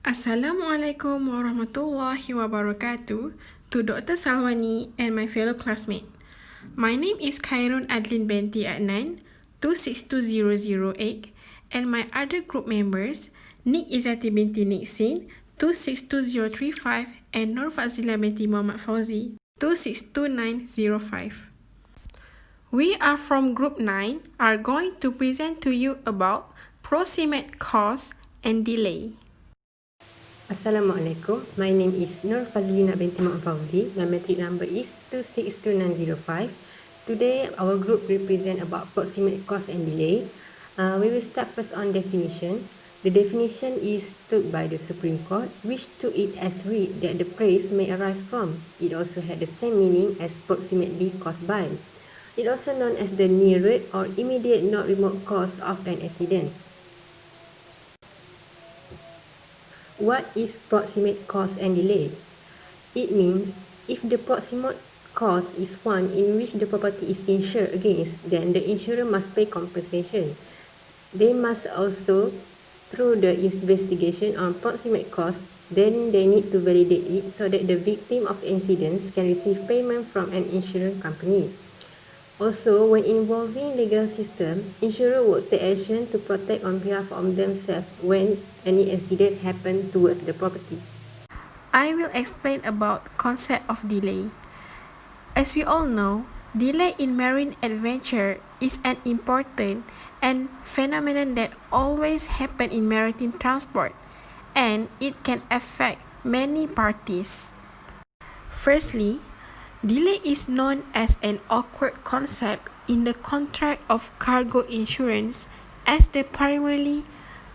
Assalamualaikum warahmatullahi wabarakatuh to Dr. Salwani and my fellow classmate. My name is Khairun Adlin Benti Adnan, 262008, and my other group members, Nik Izzati binti Niksin, 262035, and Nur Fazila binti Muhammad Fauzi, 262905. We are from Group 9, are going to present to you about Proximate cause and delay. Assalamualaikum. My name is Nur Fazlina binti Muhammad Fauzi. My metric number is 262905. Today, our group represent about proximate cause and delay. We will start first on definition. The definition is took by the Supreme Court, which took it as read that the praise may arise from. It also had the same meaning as proximately caused by. It also known as the near or immediate not remote cause of an accident. What is proximate cause and delay? It means if the proximate cause is one in which the property is insured against, then the insurer must pay compensation. They must also, through the investigation on proximate cause, then they need to validate it so that the victim of incidents can receive payment from an insurance company. Also, when involving legal system, insurer would take action to protect on behalf of themselves when any incident happen towards the property. I will explain about concept of delay. As we all know, delay in marine adventure is an important and phenomenon that always happen in maritime transport, and it can affect many parties. Firstly, delay is known as an awkward concept in the contract of cargo insurance as the primarily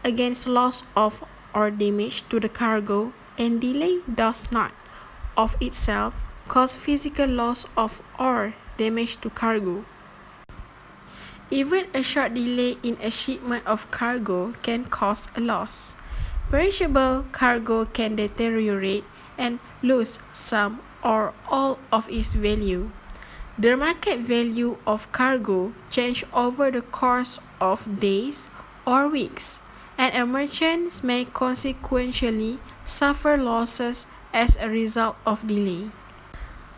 against loss of or damage to the cargo, and delay does not, of itself, cause physical loss of or damage to cargo. Even a short delay in a shipment of cargo can cause a loss. Perishable cargo can deteriorate and lose some or all of its value. The market value of cargo changes over the course of days or weeks, and a merchant may consequentially suffer losses as a result of delay.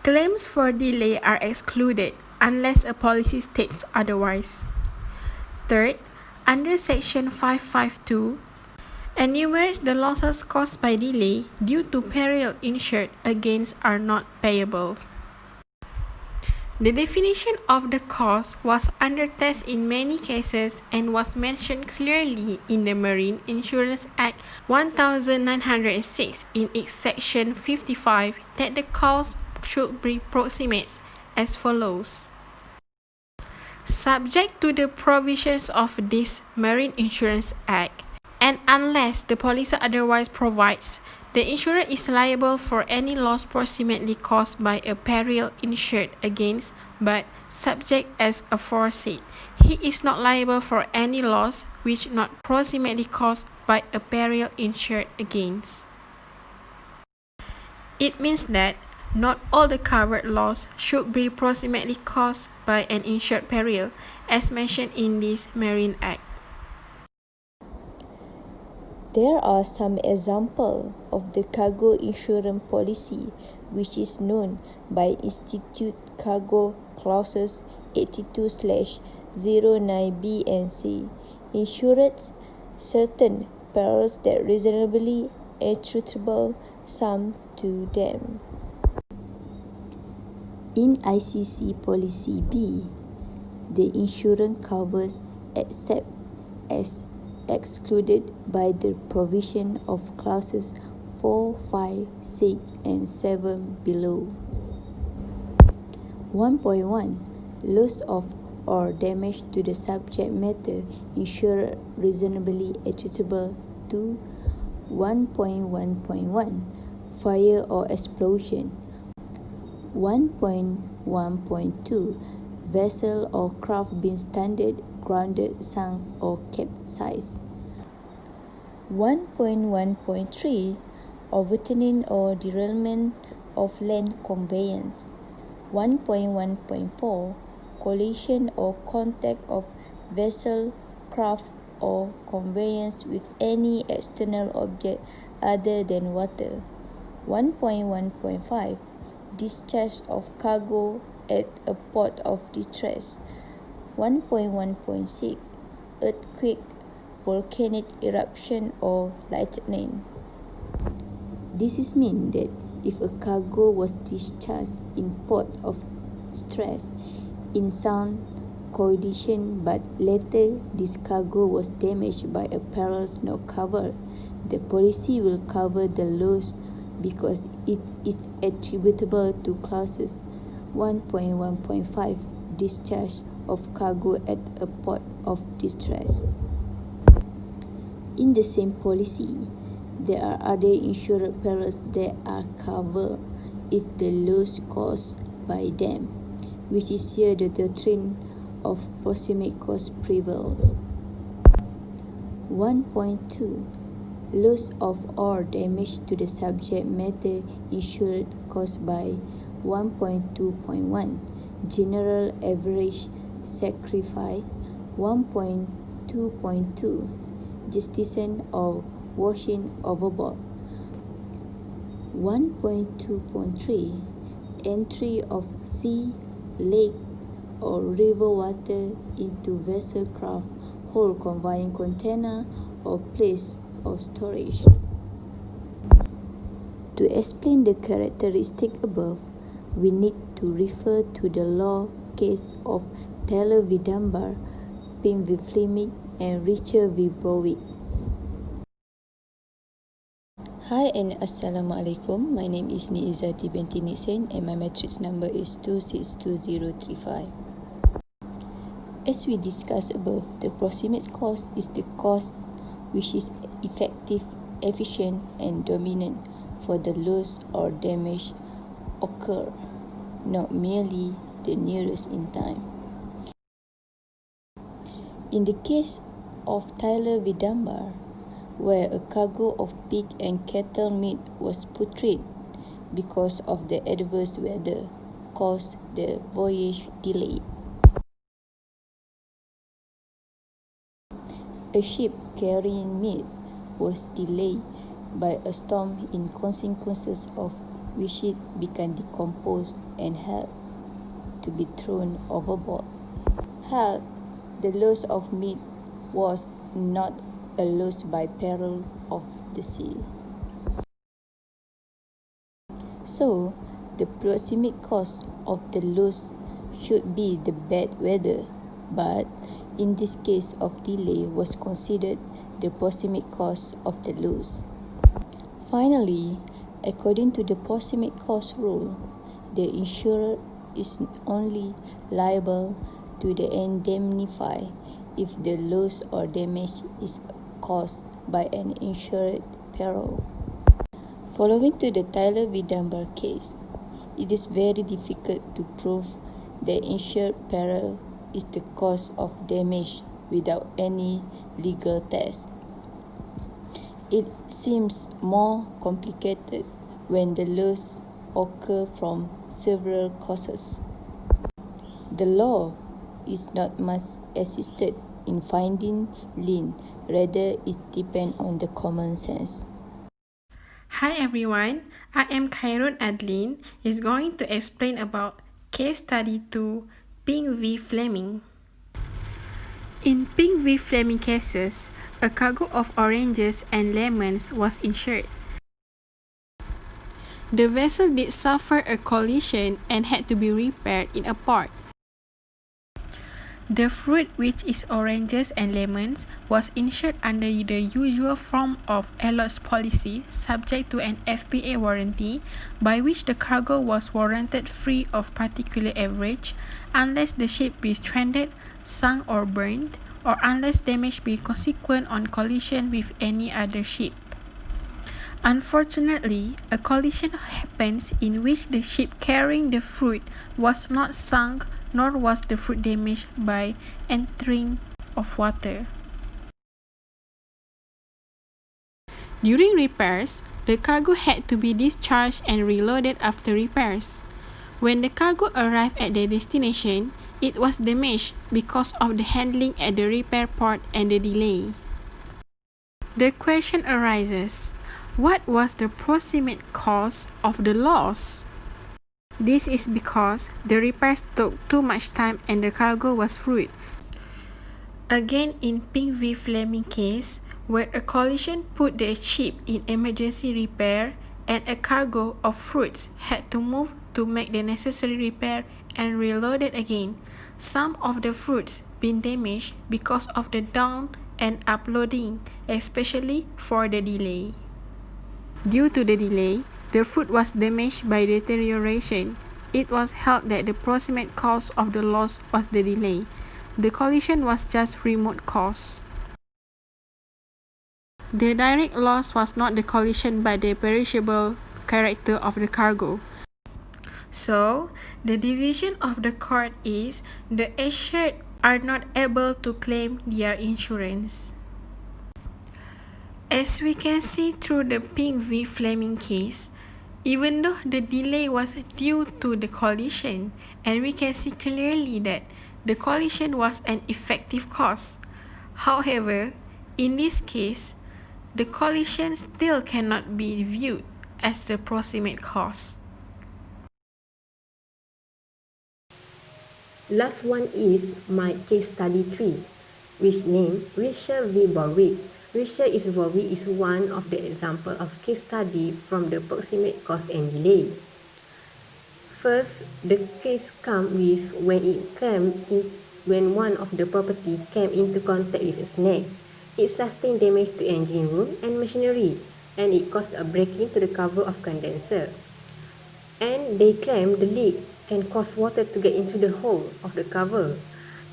Claims for delay are excluded unless a policy states otherwise. Third, under Section 552, enumerates the losses caused by delay due to peril insured against are not payable. The definition of the cause was under test in many cases and was mentioned clearly in the Marine Insurance Act 1906 in its Section 55 that the cause should be proximate as follows. Subject to the provisions of this Marine Insurance Act, and unless the policy otherwise provides, the insurer is liable for any loss proximately caused by a peril insured against, but subject as aforesaid. He is not liable for any loss which not proximately caused by a peril insured against. It means that not all the covered loss should be proximately caused by an insured peril, as mentioned in this Marine Act. There are some examples of the cargo insurance policy which is known by Institute Cargo Clauses 82/09B and C. Insures certain perils that reasonably attributable sum to them. In ICC Policy B, the insurance covers except as excluded by the provision of clauses 4, 5, 6, and 7 below. 1.1 Loss of or damage to the subject matter insured reasonably attributable to. 1.1.1 Fire or explosion. 1.1.2 Vessel or craft being stranded, grounded, sunk, or capsized. 1.1.3 Overturning or derailment of land conveyance. 1.1.4 Collision or contact of vessel, craft, or conveyance with any external object other than water. 1.1.5 Discharge of cargo at a port of distress. 1.1.6 Earthquake, volcanic eruption or lightning. This is mean that if a cargo was discharged in port of stress in sound condition but later this cargo was damaged by a peril not covered, the policy will cover the loss because it is attributable to clauses 1.1.5 Discharge of cargo at a port of distress. In the same policy, there are other insured perils that are covered if the loss caused by them, which is here the doctrine of proximate cause prevails. 1.2 Loss of or damage to the subject matter insured caused by 1.2.1 General average sacrifice. 1.2.2 Gestation or washing overboard. 1.2.3 Entry of sea, lake or river water into vessel, craft, hold, conveying container or place of storage. To explain the characteristic above, we need to refer to the law case of Taylor v. Dunbar, Pym v. Fleming, and Richard v. Browick. Hi and Assalamualaikum. My name is Niizati binti Nixon and my matrix number is 262035. As we discussed above, the proximate cause is the cause which is effective, efficient and dominant for the loss or damage occur, not merely the nearest in time. In the case of Taylor v. Dunbar, where a cargo of pig and cattle meat was putrid because of the adverse weather, caused the voyage delay. A ship carrying meat was delayed by a storm in consequences of which it became decomposed and had to be thrown overboard. Had the loss of meat was not a loss by peril of the sea. So, the proximate cause of the loss should be the bad weather, but in this case of delay was considered the proximate cause of the loss. Finally, according to the proximate cause rule, the insurer is only liable to the indemnify if the loss or damage is caused by an insured peril. Following to the Taylor v. Dunbar case, it is very difficult to prove the insured peril is the cause of damage without any legal test. It seems more complicated when the loss occur from several causes. The law is not much assisted in finding lien, rather it depends on the common sense. Hi everyone, I am Khairun Adlin is going to explain about case study 2, Pym v. Fleming. In Pym v. Fleming cases, a cargo of oranges and lemons was insured. The vessel did suffer a collision and had to be repaired in a port. The fruit, which is oranges and lemons, was insured under the usual form of loss policy, subject to an FPA warranty, by which the cargo was warranted free of particular average, unless the ship be stranded, sunk or burned, or unless damage be consequent on collision with any other ship. Unfortunately, a collision happens in which the ship carrying the fruit was not sunk, nor was the fruit damaged by entering of water. During repairs, the cargo had to be discharged and reloaded after repairs. When the cargo arrived at their destination, it was damaged because of the handling at the repair port and the delay. The question arises, What was the proximate cause of the loss? This is because the repairs took too much time and the cargo was fruit. Again, in Pink v. Fleming case, where a collision put the ship in emergency repair and a cargo of fruits had to move to make the necessary repair and reload it again, some of the fruits been damaged because of the down and uploading, especially for the delay. Due to the delay, the fruit was damaged by deterioration. It was held that the proximate cause of the loss was the delay. The collision was just remote cause. The direct loss was not the collision but the perishable character of the cargo. So, the decision of the court is the assured are not able to claim their insurance. As we can see through the Pink v. Fleming case, even though the delay was due to the collision, and we can see clearly that the collision was an effective cause. However, in this case, the collision still cannot be viewed as the proximate cause. Last one is my case study 3, which name Risha v. Warwick. Risha is Warwick is one of the example of case study from the proximate cause and delay. First, the case comes with when one of the property came into contact with a snag. It sustained damage to engine room and machinery, and it caused a breaking to the cover of condenser. And they claim the leak can cause water to get into the hole of the cover.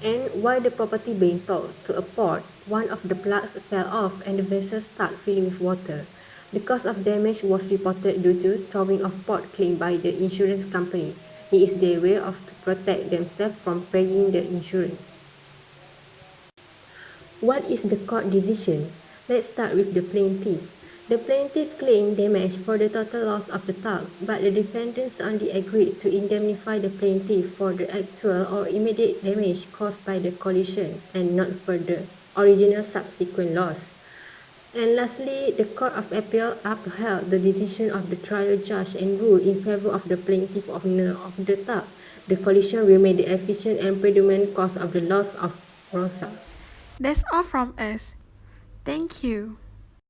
And while the property being towed to a port, one of the plugs fell off and the vessel started filling with water. The cause of damage was reported due to towing of port claimed by the insurance company. It is their way of to protect themselves from paying the insurance. What is the court decision? Let's start with the plaintiff. The plaintiff claimed damage for the total loss of the tug, but the defendants only agreed to indemnify the plaintiff for the actual or immediate damage caused by the collision and not for the original subsequent loss. And lastly, the Court of Appeal upheld the decision of the trial judge and ruled in favor of the plaintiff owner of the tug. The collision remained the efficient and predominant cause of the loss of Rosa. That's all from us. Thank you.